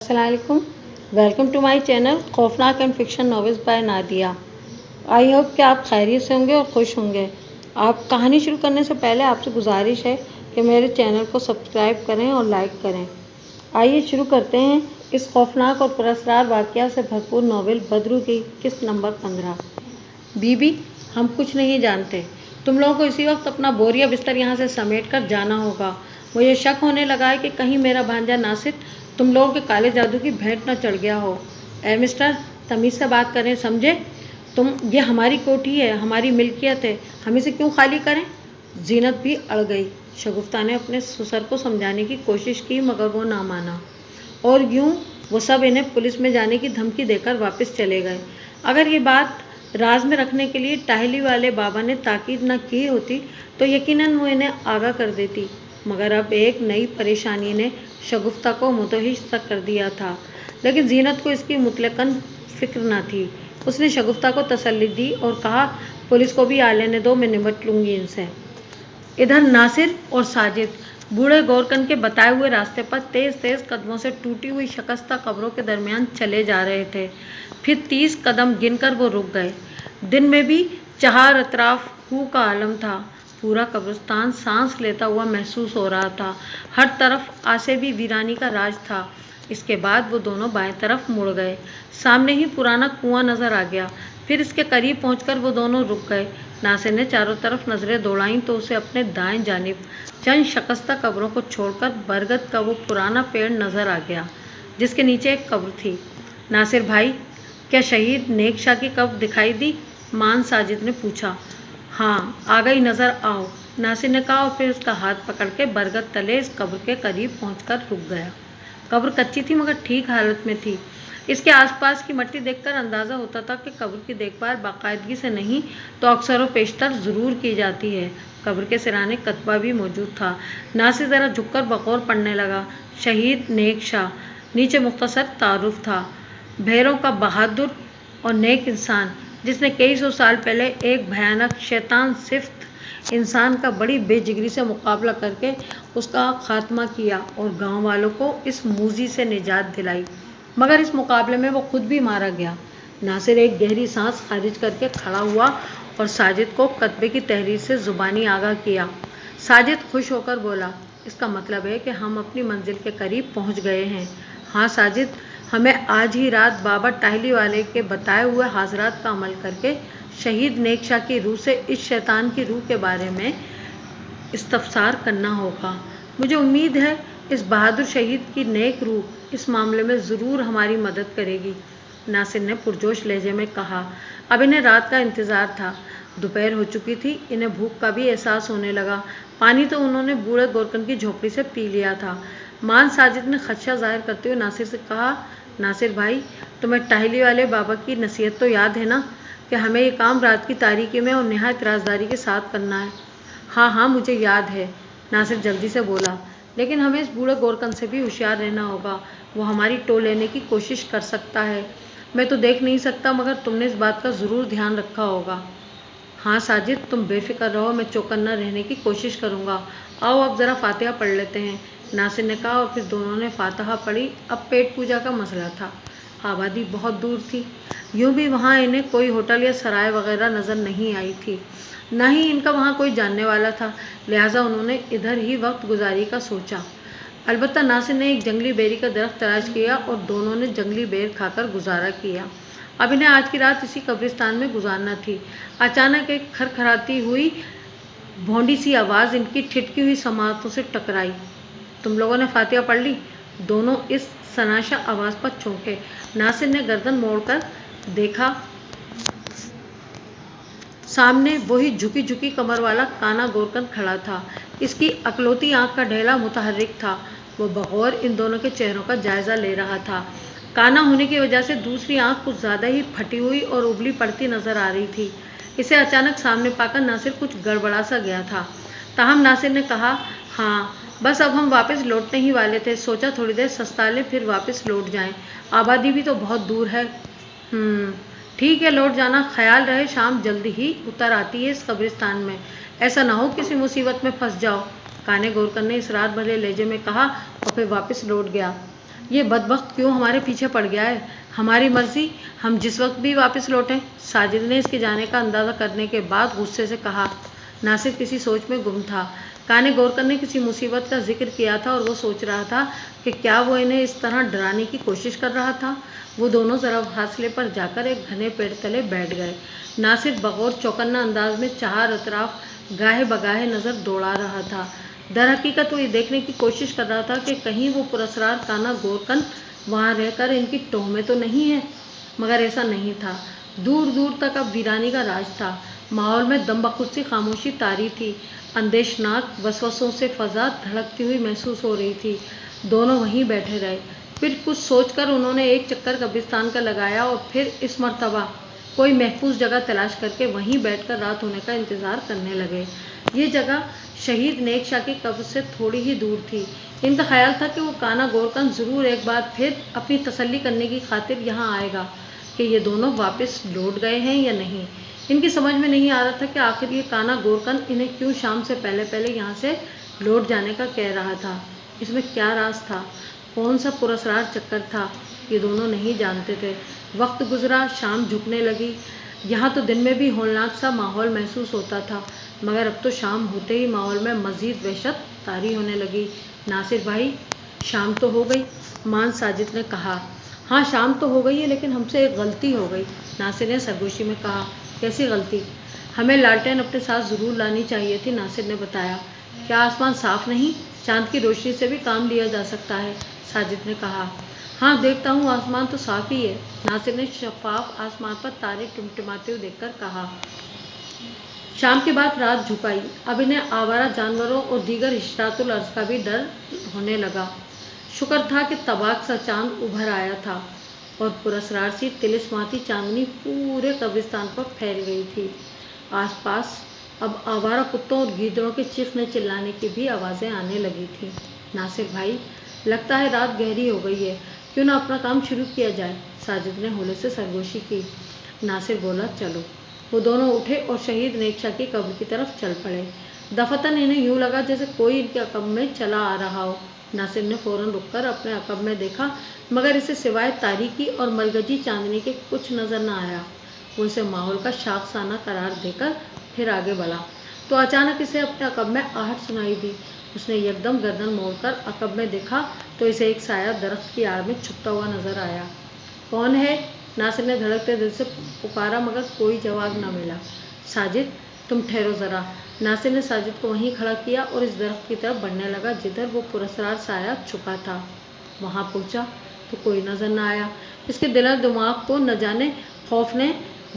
अस्सलामुअलैकुम। Welcome to my channel खौफनाक and fiction novels by Nadia. I hope कि आप खैरियत से होंगे और खुश होंगे। आप कहानी शुरू करने से पहले आपसे गुजारिश है कि मेरे चैनल को सब्सक्राइब करें और लाइक करें। आइए शुरू करते हैं इस खौफनाक और पुरअसरार वाक़या से भरपूर नॉवेल बदरू की किस्त नंबर 15। बीबी, हम कुछ नहीं जानते। तुम लोगों को इसी वक्त अपना बोरिया बिस्तर यहाँ से समेट कर जाना होगा। मुझे शक होने लगा है कि कहीं मेरा भांजा नासिर तुम लोगों के काले जादू की भेंट न चढ़ गया हो। ए मिस्टर, तमीज़ से बात करें, समझे? ये हमारी कोठी है, हमारी मिल्कियत है, हम इसे क्यों खाली करें? जीनत भी अड़ गई। शगुफ्ता ने अपने ससुर को समझाने की कोशिश की मगर वो ना माना और यूं वो सब इन्हें पुलिस में जाने की धमकी देकर वापस चले गए। अगर ये बात राज में रखने के लिए टाहली वाले बाबा ने ताकीद न की होती तो यकीनन वो इन्हें आगाह कर देती, मगर अब एक नई परेशानी ने शगुफ्ता को मुतहिश सा कर दिया था। लेकिन जीनत को इसकी मुतलकन फिक्र न थी। उसने शगुफ्ता को तसल्ली दी और कहा, पुलिस को भी आ लेने दो, मैं निपट लूँगी इनसे। इधर नासिर और साजिद बूढ़े गोरकन के बताए हुए रास्ते पर तेज तेज कदमों से टूटी हुई शकस्ता कब्रों के दरमियान चले जा रहे थे। फिर 30 कदम गिनकर वो रुक गए। दिन में भी चार अतराफ हू का आलम था। पूरा कब्रिस्तान सांस लेता हुआ महसूस हो रहा था। हर तरफ आसेबी वीरानी का राज था। इसके बाद वो दोनों बाएं तरफ मुड़ गए। सामने ही पुराना कुआं नजर आ गया। फिर इसके करीब पहुंचकर वो दोनों रुक गए। नासिर ने चारों तरफ नजरें दौड़ाईं तो उसे अपने दाएं जानिब चंद शकस्ता कब्रों को छोड़कर बरगद का वो पुराना पेड़ नजर आ गया जिसके नीचे एक कब्र थी। नासिर भाई, क्या शहीद नेक शाह की कब्र दिखाई दी? मान साजिद ने पूछा। हाँ, आ गई, नजर आओ, नासिर ने कहा और फिर उसका हाथ पकड़ के बरगद तले इस कब्र के करीब पहुंचकर रुक गया। कब्र कच्ची थी मगर ठीक हालत में थी। इसके आसपास की मिट्टी देखकर अंदाज़ा होता था कि कब्र की देखभाल बाकायदगी से नहीं तो अक्सर व पेशतर ज़रूर की जाती है। कब्र के सिराने कतबा भी मौजूद था। नासिर ज़रा झुककर बकौर पढ़ने लगा। शहीद नेक शाह, नीचे मुख्तसर तारुफ था। भैरों का बहादुर और नेक इंसान जिसने कई सौ साल पहले एक भयानक शैतान सिफ्त इंसान का बड़ी बेजिगरी से मुकाबला करके उसका खात्मा किया और गांव वालों को इस मूजी से निजात दिलाई, मगर इस मुकाबले में वो खुद भी मारा गया। नासिर एक गहरी सांस खारिज करके खड़ा हुआ और साजिद को कतबे की तहरीर से ज़ुबानी आगाह किया। साजिद खुश होकर बोला, इसका मतलब है कि हम अपनी मंजिल के करीब पहुंच गए हैं। हाँ साजिद, हमें आज ही रात बाबा टाहली वाले के बताए हुए हाजरात का अमल करके शहीद नेक शाह की रूह से इस शैतान की रूह के बारे में इस्तफसार करना होगा। मुझे उम्मीद है इस बहादुर शहीद की नेक रूह इस मामले में ज़रूर हमारी मदद करेगी। नासिर ने पुरजोश लहजे में कहा। अब इन्हें रात का इंतज़ार था। दोपहर हो चुकी थी। इन्हें भूख का भी एहसास होने लगा। पानी तो उन्होंने बूढ़े गोरकन की झोपड़ी से पी लिया था। मान साजिद ने खदशा जाहिर करते हुए नासिर से कहा, नासिर भाई, तुम्हें टाहली वाले बाबा की नसीहत तो याद है ना कि हमें ये काम रात की तारीकी में और नहायत राजदारी के साथ करना है? हाँ हाँ, मुझे याद है, नासिर जल्दी से बोला, लेकिन हमें इस बूढ़े गोरकन से भी होशियार रहना होगा। वो हमारी टो लेने की कोशिश कर सकता है। मैं तो देख नहीं सकता मगर तुमने इस बात का ज़रूर ध्यान रखा होगा। हाँ साजिद, तुम बेफिक्र रहो, मैं चौकन्ना रहने की कोशिश करूँगा। आओ अब ज़रा फातिहा पढ़ लेते हैं, नासिर ने कहा और फिर दोनों ने फातिहा पढ़ी। अब पेट पूजा का मसला था। आबादी बहुत दूर थी। यूँ भी वहाँ इन्हें कोई होटल या सराय वगैरह नज़र नहीं आई थी, न ही इनका वहाँ कोई जानने वाला था, लिहाजा उन्होंने इधर ही वक्त गुजारी का सोचा। अलबत्ता नासिर ने एक जंगली बेरी का दरख्त तलाश किया और दोनों ने जंगली बेर खाकर गुजारा किया। अब इन्हें आज की रात इसी कब्रिस्तान में गुजारना थी। अचानक एक खरखराती हुई भौंडी सी आवाज़ इनकी ठिठकी हुई समातों से टकराई। तुम लोगों ने फातिहा पढ़ ली? दोनों इस सनाशा आवाज़ पर चौंके। नासिर ने गर्दन मोड़कर देखा। सामने वही झुकी झुकी कमर वाला काना गोरकन खड़ा था। इसकी अकलौती आंख का ढेला मुतहर्रिक था। वो बगौर इन दोनों के चेहरों का जायजा ले रहा था। काना होने की वजह से दूसरी आंख कुछ ज़्यादा ही फटी हुई और उबली पड़ती नजर आ रही थी। इसे अचानक सामने पाकर नासिर कुछ गड़बड़ा सा गया था। ताहम नासिर ने कहा, हाँ बस अब हम वापस लौटने ही वाले थे, सोचा थोड़ी देर सस्ता लें फिर वापस लौट जाएं। आबादी भी तो बहुत दूर है। ठीक है, लौट जाना। ख्याल रहे शाम जल्दी ही उतर आती है इस कब्रिस्तान में, ऐसा ना हो किसी मुसीबत में फंस जाओ, काने गोरकन ने इसरार भरे लहजे में कहा और फिर वापस लौट गया। یہ بدبخت کیوں ہمارے پیچھے پڑ گیا ہے؟ ہماری مرضی، ہم جس وقت بھی واپس لوٹیں۔ ساجد نے اس کے جانے کا اندازہ کرنے کے بعد غصے سے کہا۔ ناصر کسی سوچ میں گم تھا۔ کانے گورکر نے کسی مصیبت کا ذکر کیا تھا اور وہ سوچ رہا تھا کہ کیا وہ انہیں اس طرح ڈرانے کی کوشش کر رہا تھا۔ وہ دونوں ذرا فاصلے پر جا کر ایک گھنے پیڑ تلے بیٹھ گئے۔ ناصر بغور چوکنا انداز میں چار اطراف گاہے بگاہے نظر دوڑا رہا تھا۔ در حقیقت وہ یہ دیکھنے کی کوشش کر رہا تھا کہ کہیں وہ پراسرار کانا گورکن وہاں رہ کر ان کی ٹوہ میں تو نہیں ہے، مگر ایسا نہیں تھا۔ دور دور تک اب ویرانی کا راج تھا۔ ماحول میں دم بخود سی خاموشی طاری تھی۔ اندیشناک وسوسوں سے فضا دھڑکتی ہوئی محسوس ہو رہی تھی۔ دونوں وہیں بیٹھے رہے۔ پھر کچھ سوچ کر انہوں نے ایک چکر قبرستان کا لگایا اور پھر اس مرتبہ کوئی محفوظ جگہ تلاش کر کے وہیں بیٹھ کر رات ہونے کا انتظار کرنے لگے۔ یہ جگہ شہید نیک شاہ کی قبر سے تھوڑی ہی دور تھی۔ ان کا خیال تھا کہ وہ کانا گورکن ضرور ایک بار پھر اپنی تسلی کرنے کی خاطر یہاں آئے گا کہ یہ دونوں واپس لوٹ گئے ہیں یا نہیں۔ ان کی سمجھ میں نہیں آ رہا تھا کہ آخر یہ کانا گورکن انہیں کیوں شام سے پہلے یہاں سے لوٹ جانے کا کہہ رہا تھا۔ اس میں کیا راز تھا؟ کون سا پراسرار چکر تھا؟ یہ دونوں نہیں جانتے تھے۔ وقت گزرا، شام جھکنے لگی۔ یہاں تو دن میں بھی ہولناک سا ماحول محسوس ہوتا تھا، مگر اب تو شام ہوتے ہی ماحول میں مزید وحشت طاری ہونے لگی۔ ناصر بھائی، شام تو ہو گئی، مان ساجد نے کہا۔ ہاں شام تو ہو گئی ہے، لیکن ہم سے ایک غلطی ہو گئی، ناصر نے سرگوشی میں کہا۔ کیسی غلطی؟ ہمیں لالٹین اپنے ساتھ ضرور لانی چاہیے تھی، ناصر نے بتایا۔ کیا آسمان صاف نہیں؟ چاند کی روشنی سے بھی کام لیا جا سکتا ہے، ساجد نے کہا۔ ہاں دیکھتا ہوں، آسمان تو صاف ہی ہے، ناصر نے شفاف آسمان پر تارے ٹمٹماتے ہوئے دیکھ کر کہا۔ شام کے بعد رات جھک آئی۔ اب انہیں آوارہ جانوروں اور دیگر حشرات الارض کا بھی ڈر ہونے لگا۔ شکر تھا کہ تاباک سا چاند ابھر آیا تھا اور پراسرار سی طلسماتی چاندنی پورے قبرستان پر پھیل گئی تھی۔ آس پاس اب آوارہ کتوں اور گیدڑوں کے چیخنے چلانے کی بھی آوازیں آنے لگی تھیں۔ ناصر بھائی، لگتا ہے رات گہری ہو گئی ہے، کیوں نہ اپنا کام شروع کیا جائے؟ ساجد نے ہولے سے سرگوشی کی۔ ناصر بولا، چلو۔ وہ دونوں اٹھے اور شہید نیک شاہ کی قبر کی طرف چل پڑے۔ دفعتاً انہیں یوں لگا جیسے کوئی ان کے عقب میں چلا آ رہا ہو۔ ناصر نے فوراً رک کر اپنے عقب میں دیکھا، مگر اسے سوائے تاریکی اور مرگجی چاندنی کے کچھ نظر نہ آیا۔ وہ اسے ماحول کا شاخسانہ قرار دے کر پھر آگے بڑھا تو اچانک اسے اپنے عقب میں آہٹ سنائی دی۔ اس نے یکدم گردن موڑ کر عقب میں دیکھا تو اسے ایک سایہ درخت کی آڑ میں چھپتا ہوا نظر آیا۔ کون ہے؟ ناصر نے دھڑکتے دل سے پکارا، مگر کوئی جواب نہ ملا۔ ساجد، تم ٹھہرو ذرا۔ ناصر نے ساجد کو وہیں کھڑا کیا اور اس درخت کی طرف بڑھنے لگا جدھر وہ پراسرار سایہ چھپا تھا۔ وہاں پہنچا تو کوئی نظر نہ آیا۔ اس کے دل و دماغ کو نہ جانے خوف نے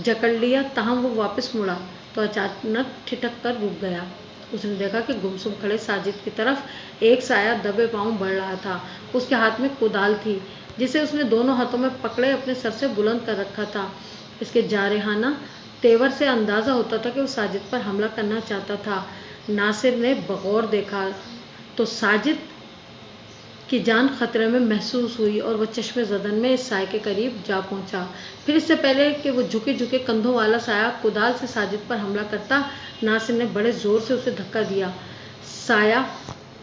جکڑ لیا، تاہم وہ واپس مڑا تو اچانک ٹھٹک کر رک گیا۔ اس نے دیکھا کہ گمسم کھڑے ساجد کی طرف ایک سایہ دبے پاؤں بڑھ رہا تھا۔ اس کے ہاتھ میں کدال تھی، جسے اس نے دونوں ہاتھوں میں پکڑے اپنے سر سے بلند کر رکھا تھا۔ اس کے جارحانہ تیور سے اندازہ ہوتا تھا کہ وہ ساجد پر حملہ کرنا چاہتا تھا۔ ناصر نے بغور دیکھا تو ساجد کی جان خطرے میں محسوس ہوئی اور وہ چشم زدن میں اس سائے کے قریب جا پہنچا۔ پھر اس سے پہلے کہ وہ جھکے جھکے کندھوں والا سایہ کدال سے ساجد پر حملہ کرتا، ناصر نے بڑے زور سے اسے دھکا دیا۔ سایہ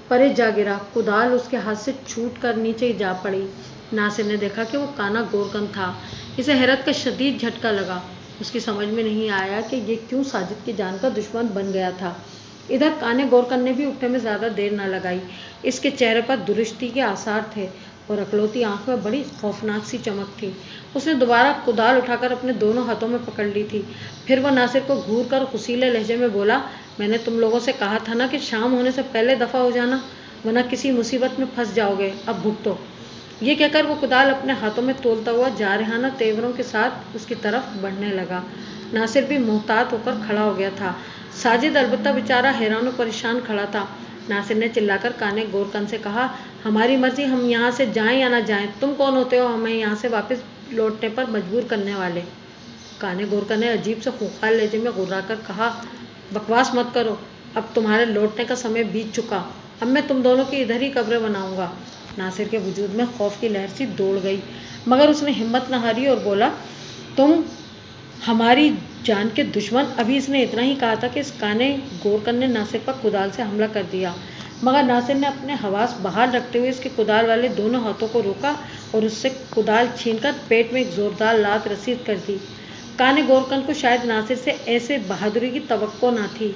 پرے جا گرا، کدال اس کے ہاتھ سے چھوٹ کر نیچے جا پڑی۔ ناصر نے دیکھا کہ وہ کانا گورکن تھا۔ اسے حیرت کا شدید جھٹکا لگا۔ اس کی سمجھ میں نہیں آیا کہ یہ کیوں ساجد کی جان کا دشمن بن گیا تھا۔ ادھر کانے گورکن نے بھی اٹھنے میں زیادہ دیر نہ لگائی۔ اس کے چہرے پر درشتی کے آثار تھے اور اکلوتی آنکھ میں بڑی خوفناک سی چمک تھی۔ اس نے دوبارہ کدال اٹھا کر اپنے دونوں ہاتھوں میں پکڑ لی تھی۔ پھر وہ ناصر کو گھور کر غصیلے لہجے میں بولا، میں نے تم لوگوں سے کہا تھا نا کہ شام ہونے سے پہلے دفع ہو جانا، ورنہ کسی مصیبت میں پھنس جاؤ گے، اب بھگتو۔ یہ کہہ کر وہ کدال اپنے ہاتھوں میں تولتا ہوا جارحانہ تیوروں کے ساتھ اس کی طرف بڑھنے لگا۔ ناصر بھی محتاط ہو کر کھڑا ہو گیا تھا۔ ساجد البتہ بیچارہ حیران و پریشان کھڑا تھا۔ ناصر نے چلا کر کانے گورکن سے کہا، ہماری مرضی، ہم یہاں سے جائیں یا نہ جائیں، تم کون ہوتے ہو ہمیں یہاں سے واپس لوٹنے پر مجبور کرنے والے؟ کانے گورکن نے عجیب سے خوخار لہجے میں غرا کر کہا، بکواس مت کرو، اب تمہارے لوٹنے کا سمے بیت چکا، اب میں تم دونوں کی ادھر ہی قبریں بناؤں گا۔ ناصر کے وجود میں خوف کی لہر سی دوڑ گئی، مگر اس نے ہمت نہ ہاری اور بولا، تم ہماری جان کے دشمن؟ ابھی اس نے اتنا ہی کہا تھا کہ اس کانے گورکن نے ناصر پر کدال سے حملہ کر دیا، मगर नासिर ने अपने हवास बहाल रखते हुए इसके कुदाल वाले दोनों हाथों को रोका और उससे कुदाल छीनकर पेट में एक जोरदार लात रसीद कर दी। काने गोरकन को शायद नासिर से ऐसे बहादुरी की तवक्को न थी।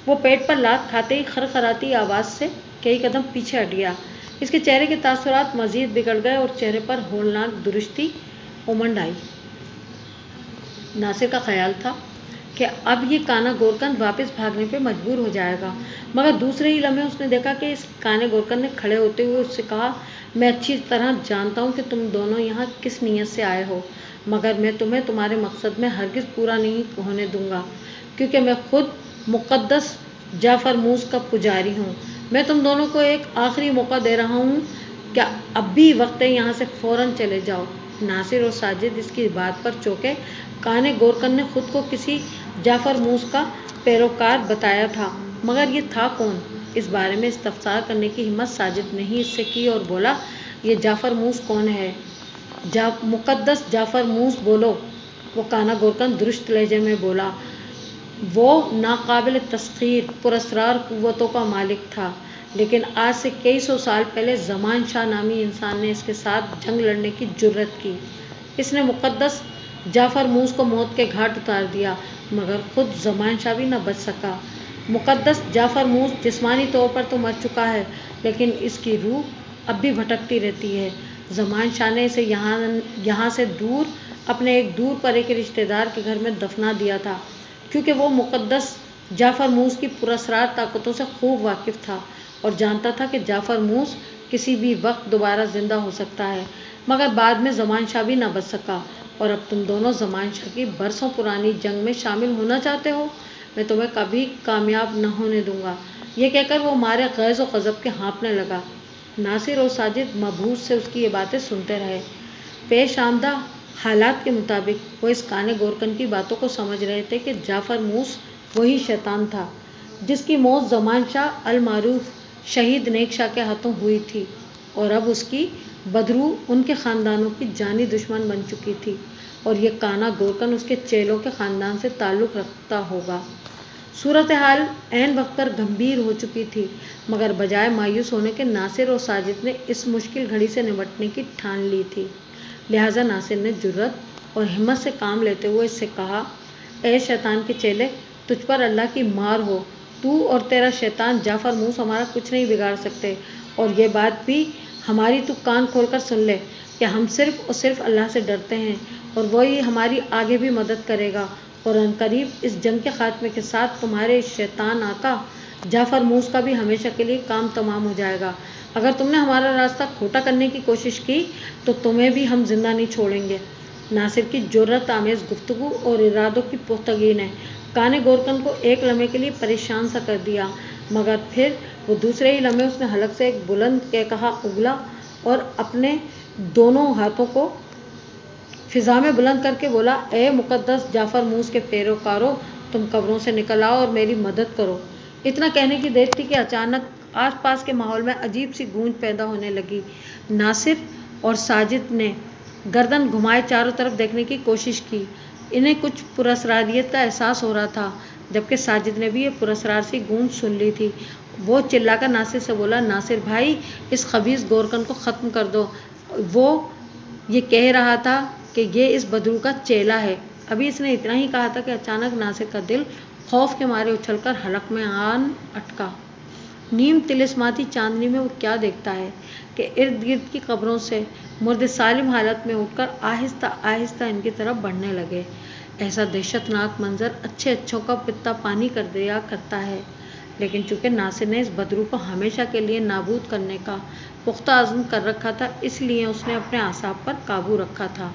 वो पेट पर लात खाते ही खरखराती आवाज़ से कई कदम पीछे हट गया। इसके चेहरे के तासुरात मजीद बिगड़ गए और चेहरे पर होलनाक दुरुस्ती उमंड आई। नासिर का ख्याल था कि अब ये काना गोरकन वापस भागने पे मजबूर हो जाएगा, मगर दूसरे ही लम्हे उसने देखा कि इस काने गोरकन ने खड़े होते हुए उससे कहा, मैं अच्छी तरह जानता हूँ कि तुम दोनों यहाँ किस नीयत से आए हो, मगर मैं तुम्हें तुम्हारे मकसद में हरगिज़ पूरा नहीं होने दूंगा, क्योंकि मैं खुद मुक़द्दस जाफ़र मूस का पुजारी हूँ। मैं तुम दोनों को एक आखिरी मौका दे रहा हूँ, क्या अब भी वक्त है यहाँ से फ़ौरन चले जाओ। नासिर और साजिद इसकी बात पर चौंके। काने गोरकन ने खुद को किसी जाफ़र मूस का पैरोकार बताया था, मगर ये था कौन? इस बारे में इस्तफसार करने की हिम्मत साजिद ने ही इससे की और बोला, ये जाफ़र मूस कौन है? मुक़द्दस जाफ़र मूस बोलो। वो काना गोरकन दुरुस्त लहजे में बोला। वो नाकाबिल तस्खीर पुरस्रार कुव्वतों का मालिक था, लेकिन आज से कई सौ साल पहले ज़मान शाह नामी इंसान ने इसके साथ जंग लड़ने की जुर्रत की। इसने मुक़द्दस जाफ़र मूस को मौत के घाट उतार दिया, मगर खुद ज़मान शाह भी न बच सका। मुक़द्दस जाफ़र मूस जिस्मानी तौर पर तो मर चुका है, लेकिन इसकी रूह अब भी भटकती रहती है। ज़मान शाह ने इसे यहाँ से दूर अपने एक दूर परे के रिश्तेदार के घर में दफना दिया था, क्योंकि वो मुक़द्दस जाफ़र मूस की पुरस्रार ताकतों से खूब वाकिफ़ था और जानता था कि जाफ़र मूस किसी भी वक्त दोबारा ज़िंदा हो सकता है। मगर बाद में ज़मान शाह भी न बच सका, और अब तुम दोनों ज़मान शाह की बरसों पुरानी जंग में शामिल होना चाहते हो। मैं तुम्हें कभी कामयाब न होने दूंगा। ये कहकर वो मारे गैज़ और ग़ज़ब के हाँफने लगा। नासिर और साजिद मबहूस से उसकी ये बातें सुनते रहे। पेश आमदा हालात के मुताबिक वो इस काने गोरकन की बातों को समझ रहे थे कि जाफ़र मूस वही शैतान था जिसकी मौत ज़मान शाह अल मारूफ शहीद नेक शाह के हाथों हुई थी, और अब उसकी बदरू उनके ख़ानदानों की जानी दुश्मन बन चुकी थी, और ये काना गोरकन उसके चेलों के ख़ानदान से ताल्लुक़ रखता होगा। सूरत हाल ऐन वक्त पर गंभीर हो चुकी थी, मगर बजाय मायूस होने के नासिर और साजिद ने इस मुश्किल घड़ी से निपटने की ठान ली थी। लिहाजा नासिर ने जुर्रत और हिम्मत से काम लेते हुए इससे कहा, ए शैतान के चेले, तुझ पर अल्लाह की मार हो। तू और तेरा शैतान जाफ़र मूस हमारा कुछ नहीं बिगाड़ सकते, और ये बात भी हमारी तू कान खोलकर सुन ले कि हम सिर्फ़ और सिर्फ अल्लाह से डरते हैं, और वही हमारी आगे भी मदद करेगा, और अनकरीब इस जंग के खात्मे के साथ तुम्हारे शैतान आका जाफ़र मूस का भी हमेशा के लिए काम तमाम हो जाएगा। अगर तुमने हमारा रास्ता खोटा करने की कोशिश की तो तुम्हें भी हम जिंदा नहीं छोड़ेंगे। नासिर की जुर्रत आमेज़ गुफ्तगू और इरादों की पुख्तगी ने काने गोरकन को एक लम्हे के लिए परेशान सा कर दिया, मगर फिर वो दूसरे ही लम्हे उसने हलक से एक बुलंद के कहा उगला और अपने दोनों हाथों को फिजा में बुलंद करके बोला, ए मुक़द्दस जाफ़र मूस के पैरोकारों, तुम कब्रों से निकल आओ और मेरी मदद करो। इतना कहने की देर थी कि अचानक आसपास के माहौल में अजीब सी गूंज पैदा होने लगी। नासिर और साजिद ने गर्दन घुमाए चारों तरफ देखने की कोशिश की। इन्हें कुछ पुरस्रारियत का एहसास हो रहा था, जबकि साजिद ने भी ये पुरस्रार सी गूंज सुन ली थी। वो चिल्लाकर नासिर से बोला, नासिर भाई, इस खबीस गोरकन को ख़त्म कर दो। वो ये कह रहा था कि ये इस बदरू का चेला है। अभी इसने इतना ही कहा था कि अचानक नासिर का दिल खौफ के मारे उछलकर हलक में आन अटका। नीम तिलिस्माती चांदनी में वो क्या देखता है कि इर्द गिर्द की कब्रों से मुर्दे सालिम हालत में उठकर आहिस्ता आहिस्ता इनकी तरफ बढ़ने लगे। ऐसा दहशतनाक मंजर अच्छे अच्छों का पित्ता पानी कर दिया करता है, लेकिन चूंकि नासिर ने इस बदरू को हमेशा के लिए नाबूद करने का पुख्ता अज़्म कर रखा था, इसलिए उसने अपने आसाब पर काबू रखा था।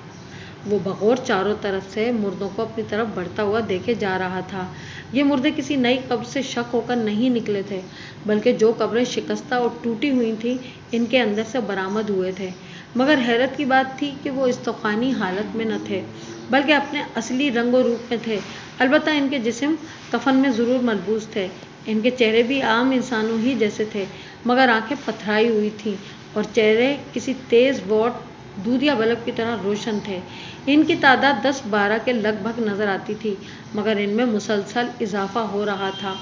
वो बगौर चारों तरफ से मुर्दों को अपनी तरफ बढ़ता हुआ देखे जा रहा था। ये मुर्दे किसी नई कब्र से शक होकर नहीं निकले थे, बल्कि जो कब्रें शिकस्ता और टूटी हुई थीं, इनके अंदर से बरामद हुए थे। मगर हैरत की बात थी कि वो इस तूफ़ानी हालत में न थे, बल्कि अपने असली रंग और रूप में थे। अलबत्ता इनके जिस्म कफन में ज़रूर मलबूस थे। इनके चेहरे भी आम इंसानों ही जैसे थे, मगर आंखें पथराई हुई थीं और चेहरे किसी तेज़ वॉट दूधिया बल्ब की तरह रोशन थे। इनकी तादाद 10-12 के लगभग नज़र आती थी, मगर इनमें मुसलसल इजाफा हो रहा था।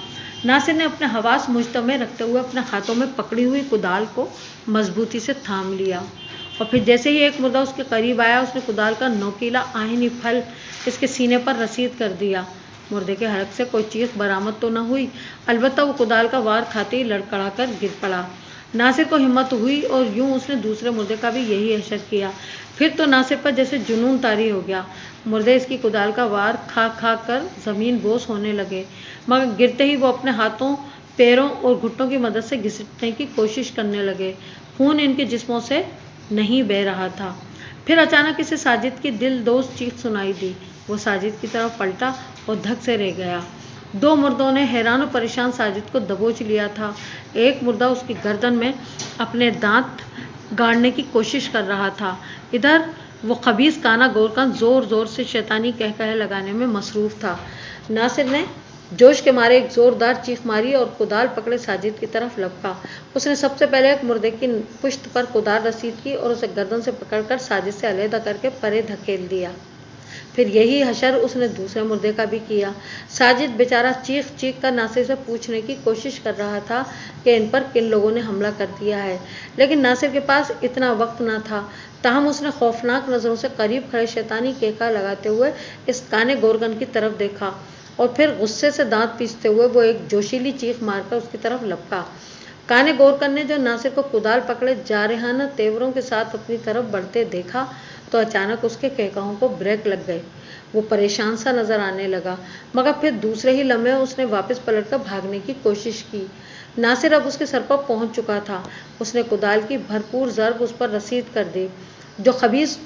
नासिर ने अपने हवास मुजतमे रखते हुए अपने हाथों में पकड़ी हुई कुदाल को मजबूती से थाम लिया और फिर जैसे ही एक मुर्दा उसके करीब आया उसने कुदाल का नोकीला आहिनी फल इसके सीने पर रसीद कर दिया। मुर्दे के हलक से कोई चीख बरामद तो न हुई, अलबत्ता वो कुदाल का वार खाते ही लड़खड़ा कर गिर पड़ा। नासिर को हिम्मत हुई और यूं उसने दूसरे मुर्दे का भी यही हशर किया। फिर तो नासिर पर जैसे जुनून तारी हो गया। मुर्दे इसकी कुदाल का वार खा खा कर जमीन बोस होने लगे, मगर गिरते ही वो अपने हाथों, पैरों और घुटनों की मदद से घिसटने की कोशिश करने लगे। खून इनके जिस्मों से नहीं बह रहा था। फिर अचानक इसे साजिद की दिलदोज चीख सुनाई दी। वो साजिद की तरफ पलटा और धक से रह गया। दो मुर्दों ने हैरान और परेशान साजिद को दबोच लिया था। एक मुर्दा उसकी गर्दन में अपने दांत गाड़ने की कोशिश कर रहा था, इधर वो खबीस काना गोरकन जोर जोर से शैतानी कहकहे लगाने में मसरूफ था। नासिर ने जोश के मारे एक जोरदार चीख मारी और कुदाल पकड़े साजिद की तरफ लपका। उसने सबसे पहले एक मुर्दे की पुश्त पर कुदाल रसीद की और उसे गर्दन से पकड़कर साजिद से अलहदा करके परे धकेल दिया। फिर यही हशर उसने दूसरे मुर्दे का भी किया। साजिद बेचारा चीख चीख कर नासिर से पूछने की कोशिश कर रहा था कि इन पर किन लोगों ने हमला कर दिया है, लेकिन नासिर के पास इतना वक्त न था। ताहम उसने खौफनाक नज़रों से करीब खड़े शैतानी केका लगाते हुए इस काने गोरगन की तरफ देखा और फिर गुस्से से दांत पीसते हुए वो एक जोशीली चीख मारकर उसकी तरफ लपका। काने गोरकन ने जो नासिर को कुदाल पकड़े जारहाना तेवरों के साथ अपनी तरफ बढ़ते देखा तो अचानक उसके कहकाहों को ब्रेक लग गए। वो परेशान सा नजर आने लगा, मगर फिर दूसरे ही लम्हे उसने वापस पलटकर भागने की कोशिश की। नासिर अब उसके सर पर पहुंच चुका था। उसने कुदाल की भरपूर ज़रब उस पर रसीद कर दी, जो खबीस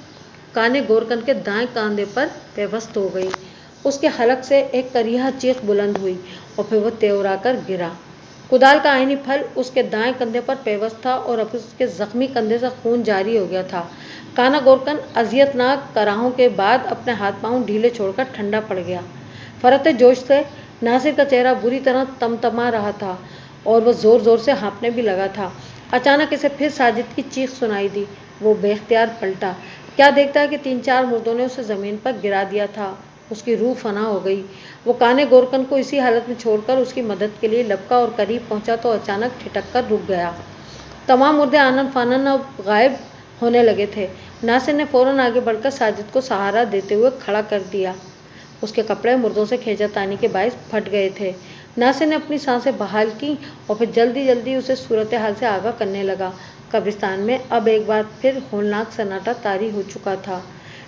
काने गोरकन के दाएं कांधे पर पेवस्त हो गई। उसके हलक से एक करिहा चीख बुलंद हुई और फिर वो तेवराकर गिरा। कुदाल का आईनी फल उसके दाएं कंधे पर पेवस्त था और अब उसके जख्मी कंधे से खून जारी हो गया था। काना गोरकन अजियतनाक कराहों के बाद अपने हाथ पांव ढीले छोड़कर ठंडा पड़ गया। फरते जोश से नासिर का चेहरा बुरी तरह तमतमा रहा था और वह जोर जोर से हाँफने भी लगा था। अचानक इसे फिर साजिद की चीख सुनाई दी। वो बेख्तियार पलटा, क्या देखता है कि 3-4 मुर्दों ने उसे जमीन पर गिरा दिया था। उसकी रूह फना हो गई। वो काने गोरकन को इसी हालत में छोड़कर उसकी मदद के लिए लपका और करीब पहुंचा तो अचानक ठिठक कर रुक गया। तमाम मुर्दे आनन फानन अब गायब होने लगे थे। नासिर ने फौरन आगे बढ़कर साजिद को सहारा देते हुए खड़ा कर दिया। उसके कपड़े मुर्दों से खींचातानी के बायस फट गए थे। नासिर ने अपनी सांसें बहाल की और फिर जल्दी जल्दी उसे सूरत हाल से आगाह करने लगा। कब्रिस्तान में अब एक बार फिर होलनाक सन्नाटा तारी हो चुका था।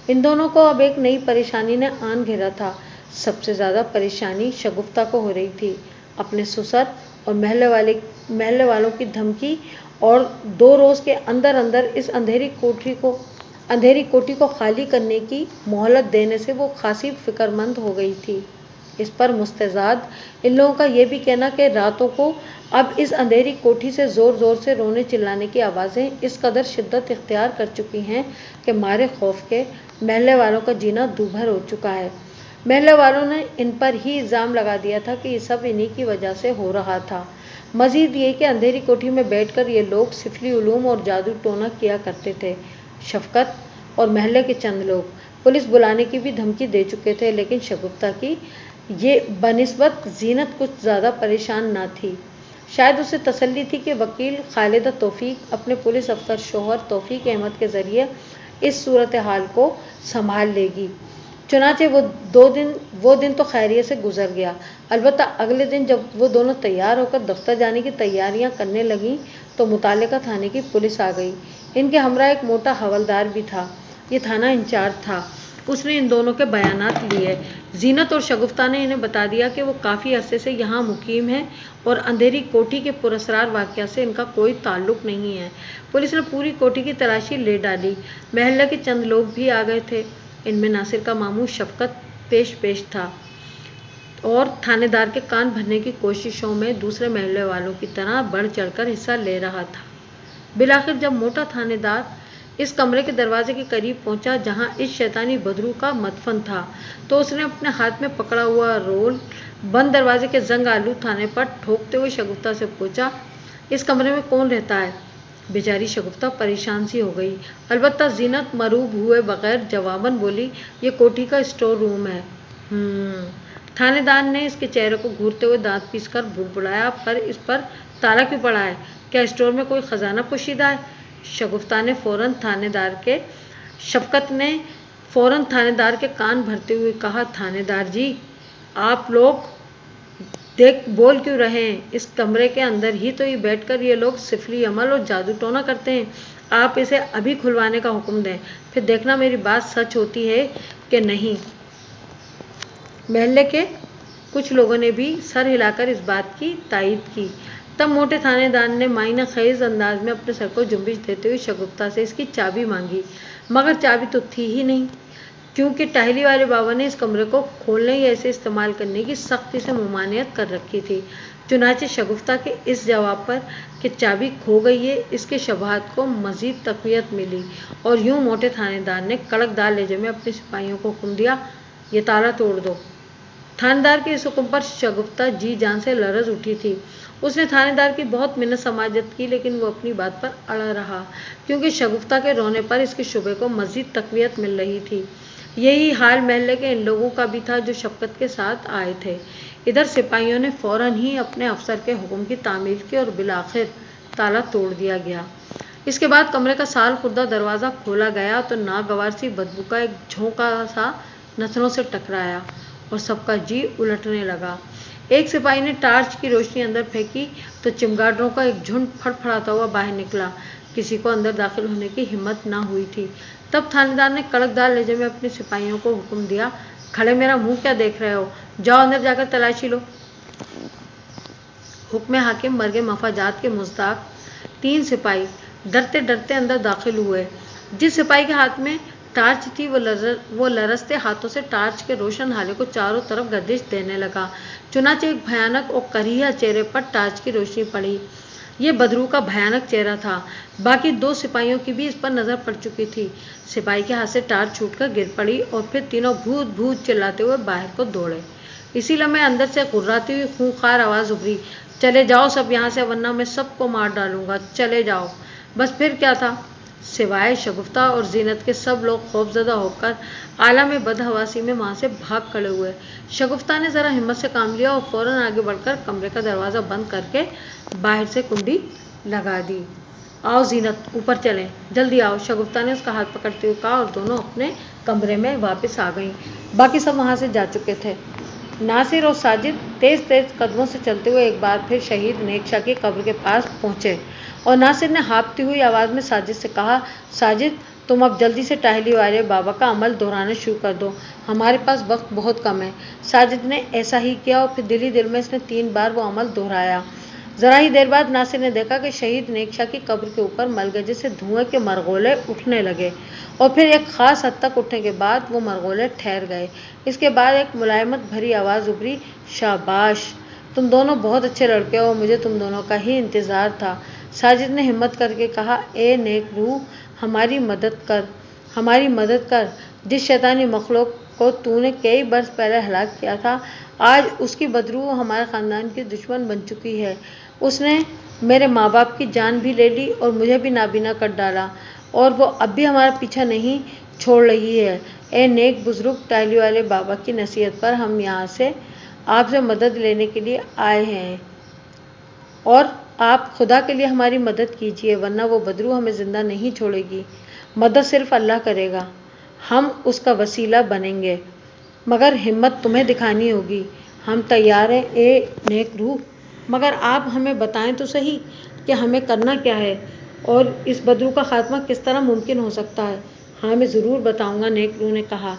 इन दोनों को अब एक नई परेशानी ने आन घेरा था। सबसे ज़्यादा परेशानी शगुफ्ता को हो रही थी। अपने ससुर और महल्ले वालों की धमकी और 2 रोज़ के अंदर अंदर इस अंधेरी कोठी को खाली करने की मोहलत देने से वो खासी फिक्रमंद हो गई थी। इस पर मुस्तज़ाद इन लोगों का ये भी कहना कि रातों को अब इस अंधेरी कोठी से ज़ोर ज़ोर से रोने चिल्लाने की आवाज़ें इस कदर शिद्दत इख्तियार कर चुकी हैं कि मारे खौफ के महल्ले वालों का जीना दूभर हो चुका है। महल्ले वालों ने इन पर ही इल्ज़ाम लगा दिया था कि ये सब इन्हीं की वजह से हो रहा था। मज़ीद ये कि अंधेरी कोठी में बैठकर ये लोग सिफली उलूम और जादू टोना किया करते थे। शफकत और महल्ले के चंद लोग पुलिस बुलाने की भी धमकी दे चुके थे, लेकिन शगुफ्ता की ये बनिस्बत जीनत कुछ ज़्यादा परेशान ना थी। शायद उसे तसल्ली थी कि वकील खालिदा तौफीक अपने पुलिस अफसर शोहर तौफीक अहमद के ज़रिए इस सूरत हाल को संभाल लेगी। चुनाचे वो दिन तो खैरियत से गुजर गया। अलबत्ता अगले दिन जब वो दोनों तैयार होकर दफ्तर जाने की तैयारियां करने लगीं तो मुतालिका थाने की पुलिस आ गई। इनके हमरा एक मोटा हवलदार भी था। ये थाना इंचार्ज था। उसने इन दोनों के बयानात लिए। जीनत और शगुफ्ता ने इन्हें बता दिया कि वो काफ़ी अरसे से यहाँ मुकीम है और अंधेरी कोठी के पुरस्रार वाक़या से इनका कोई ताल्लुक़ नहीं है। पुलिस ने पूरी कोठी की तलाशी ले डाली। महल्ले के चंद लोग भी आ गए थे। इनमें नासिर का मामू शफकत पेश था और थानेदार के कान भरने की कोशिशों में दूसरे महल्ले वालों की तरह बढ़ चढ़कर हिस्सा ले रहा था। बिलाखिर जब मोटा थानेदार इस कमरे के दरवाजे के करीब पहुंचा जहां इस शैतानी बदरू का मदफन था, तो उसने अपने हाथ में पकड़ा हुआ रोल बंद दरवाजे के जंग आलू थाने पर ठोकते हुए शगुफ्ता से पूछा, इस कमरे में कौन रहता है? बेचारी शगुफ्ता परेशान सी हो गई। अलबत्ता जीनत मरूब हुए बगैर जवाबन बोली, ये कोठी का स्टोर रूम है। थाने दार ने इसके चेहरे को घूरते हुए दांत पीसकर बुड़बुड़ाया, पर इस पर ताला क्यों पड़ा है? क्या स्टोर में कोई खजाना पोशीदा है? शगुफ्ता ने फौरन थानेदार के कान भरते हुए कहा, थानेदार जी, आप लोग देख बोल क्यों रहे हैं? इस कमरे के अंदर ही तो ये बैठकर ये लोग सिफली अमल और जादू टोना करते हैं। आप इसे अभी खुलवाने का हुक्म दें, फिर देखना मेरी बात सच होती है कि नहीं। महल्ले के कुछ लोगों ने भी सर हिलाकर इस बात की तायीद की। तब मोटे थानेदार ने मायना खेज अंदाज में अपने सर को जुम्बिश देते हुए शगुफ्ता से इसकी चाबी मांगी, मगर चाबी तो थी ही नहीं, क्योंकि टहली वाले बाबा ने इस कमरे को खोलने या इसे इस्तेमाल करने की सख्ती से ममानियत कर रखी थी। चुनाचे शगुफ्ता के इस जवाब पर कि चाबी खो गई है, इसके शबहात को मजीद तक़वियत मिली और यूं मोटे थानेदार ने कड़कदार लहजे में अपने सिपाहियों को हुक्म दिया, ये ताला तोड़ दो। थानेदार के इस हुक्म पर शगुफ्ता जी जान से लरज उठी थी। उसने थानेदार की बहुत मिन्नत समाजत की, लेकिन वो अपनी बात पर अड़ा रहा, क्योंकि शगुफ्ता के रोने पर इसके शुबे को मजीद तक़वियत मिल रही थी। यही हाल महल्ले के इन लोगों का भी था जो शफ़क़त के साथ आए थे। इधर सिपाहियों ने फौरन ही अपने अफसर के हुक्म की तामील की और बिलाखिर ताला तोड़ दिया गया। इसके बाद कमरे का साल खुर्दा दरवाज़ा खोला गया तो नागवार सी बदबू का एक झोंका सा नथनों से टकराया और सबका जी उलटने लगा। एक सिपाही ने टार्च की रोशनी अंदर फेंकी तो चिमगाडरों का एक झुंड फड़फड़ाता हुआ बाहर निकला। किसी को अंदर दाखिल होने की हिम्मत ना हुई थी। तब थानेदार ने कड़कदार लहजे में अपने सिपाहियों को हुक्म दिया, खड़े मेरा मुंह क्या देख रहे हो? जाओ अंदर जाकर तलाशी लो। हुक्म हाकिम मर्गे मफाजात के मुस्ताक 3 सिपाही डरते डरते अंदर दाखिल हुए। जिस सिपाही के हाथ में टार्च थी वो लरसते हाथों से टार्च के रोशन हाले को चारों तरफ गर्दिश देने लगा। चुनाचे एक भयानक और करीहा चेहरे पर टार्च की रोशनी पड़ी। ये बदरू का भयानक चेहरा था। बाकी 2 सिपाहियों की भी इस पर नजर पड़ चुकी थी। सिपाही के हाथ से टार्च छूटकर गिर पड़ी और फिर तीनों भूत भूत चिल्लाते हुए बाहर को दौड़े। इसी लम्हे अंदर से गुर्राती हुई खूंखार आवाज उभरी, चले जाओ सब यहाँ से, वरना मैं सबको मार डालूंगा, चले जाओ। बस फिर क्या था, सिवाय शगुफ्ता और जीनत के सब लोग खौफजदा होकर आलम बदहवासी में वहां से भाग खड़े हुए। शगुफ्ता ने जरा हिम्मत से काम लिया और फौरन आगे बढ़कर कमरे का दरवाजा बंद करके बाहर से कुंडी लगा दी। आओ जीनत, ऊपर चलें, जल्दी आओ, शगुफ्ता ने उसका हाथ पकड़ते हुए कहा और दोनों अपने कमरे में वापस आ गईं। बाकी सब वहां से जा चुके थे। नासिर और साजिद तेज तेज कदमों से चलते हुए एक बार फिर शहीद नेकशा की कब्र के पास पहुंचे और नासिर ने हाँफती हुई आवाज़ में साजिद से कहा, साजिद तुम अब जल्दी से टाहली वाले बाबा का अमल दोहराना शुरू कर दो, हमारे पास वक्त बहुत कम है। साजिद ने ऐसा ही किया और फिर दिल ही दिल में इसने 3 बार वो अमल दोहराया। जरा ही देर बाद नासिर ने देखा कि शहीद नेकशा की कब्र के ऊपर मलगजे से धुएं के मरगोले उठने लगे और फिर एक खास हद तक उठने के बाद वो मरगोले ठहर गए। इसके बाद एक मुलायमत भरी आवाज़ उभरी, शाबाश, तुम दोनों बहुत अच्छे लड़के हो, मुझे तुम दोनों का ही इंतज़ार था। साजिद ने हिम्मत करके कहा, ए नेक रूह, हमारी मदद कर। जिस शैतानी मखलूक को तूने कई बरस पहले हलाक किया था, आज उसकी बदरूह हमारे ख़ानदान की दुश्मन बन चुकी है। उसने मेरे माँ बाप की जान भी ले ली और मुझे भी नाबीना कर डाला और वो अब भी हमारा पीछा नहीं छोड़ रही है। ए नेक बुजुर्ग टाहली वाले बाबा की नसीहत पर हम यहाँ से आपसे मदद लेने के लिए आए हैं और आप खुदा के लिए हमारी मदद कीजिए, वरना वो बदरू हमें ज़िंदा नहीं छोड़ेगी। मदद सिर्फ अल्लाह करेगा, हम उसका वसीला बनेंगे, मगर हिम्मत तुम्हें दिखानी होगी। हम तैयार हैं ए नेक रूह, मगर आप हमें बताएं तो सही कि हमें करना क्या है और इस बदरू का खात्मा किस तरह मुमकिन हो सकता है। हाँ, मैं ज़रूर बताऊंगा, नेक रूह ने कहा,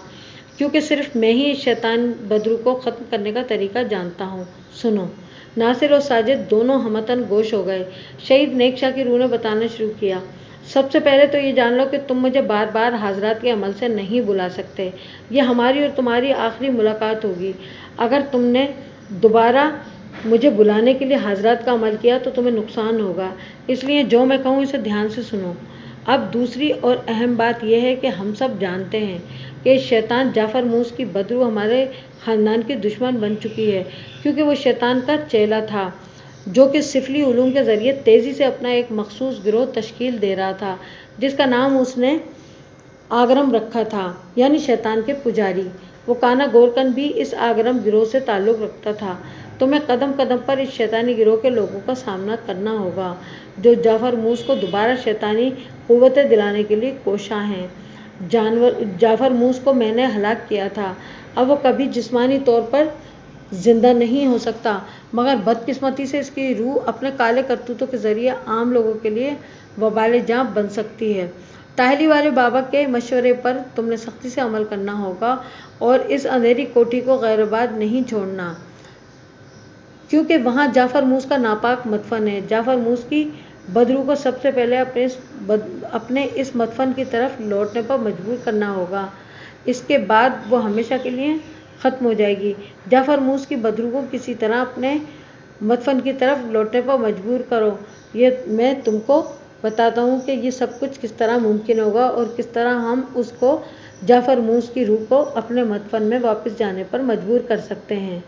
क्योंकि सिर्फ मैं ही इस शैतान बदरू को ख़त्म करने का तरीका जानता हूँ। सुनो। नासिर और साजिद दोनों हमतन गोश हो गए। शहीद नेकशा की रूह ने बताना शुरू किया, सबसे पहले तो ये जान लो कि तुम मुझे बार बार हाजरात के अमल से नहीं बुला सकते। ये हमारी और तुम्हारी आखिरी मुलाकात होगी। अगर तुमने दोबारा मुझे बुलाने के लिए हाजरात का अमल किया तो तुम्हें नुकसान होगा, इसलिए जो मैं कहूँ इसे ध्यान से सुनो। अब दूसरी और अहम बात यह है कि हम सब जानते हैं कि शैतान जाफ़र मूस की बदरू हमारे ख़ानदान की दुश्मन बन चुकी है, क्योंकि वो शैतान का चेला था जो कि सिफली उलूम के ज़रिए तेज़ी से अपना एक मखसूस गिरोह तश्कील दे रहा था, जिसका नाम उसने आगरम रखा था, यानी शैतान के पुजारी। वो काना गोरकन भी इस आगरम गिरोह से ताल्लुक़ रखता था। तुम्हें कदम कदम पर इस शैतानी गिरोह के लोगों का सामना करना होगा, जो जाफ़र मूस को दोबारा शैतानी क़ुव्वतें दिलाने के लिए कोशा हैं। जाफ़र मूस को मैंने हलाक किया था। अब वो कभी जिस्मानी तौर पर जिंदा नहीं हो सकता, मगर बदकिस्मती से इसकी रूह अपने काले करतूतों के ज़रिए आम लोगों के लिए वबाल जाँ बन सकती है। ताहिली वाले बाबा के मशवरे पर तुमने सख्ती से अमल करना होगा और इस अंधेरी कोठी को गैरबाद नहीं छोड़ना, क्योंकि वहाँ जाफ़र मूस का नापाक मदफन है। जाफ़र मूस की बदरू को सबसे पहले अपने इस मदफन की तरफ लौटने पर मजबूर करना होगा। इसके बाद वो हमेशा के लिए ख़त्म हो जाएगी। जाफ़र मूस की बदरू को किसी तरह अपने मदफन की तरफ लौटने पर मजबूर करो। ये मैं तुमको बताता हूँ कि ये सब कुछ किस तरह मुमकिन होगा और किस तरह हम उसको जाफ़र मूस की रूह को अपने मदफन में वापस जाने पर मजबूर कर सकते हैं।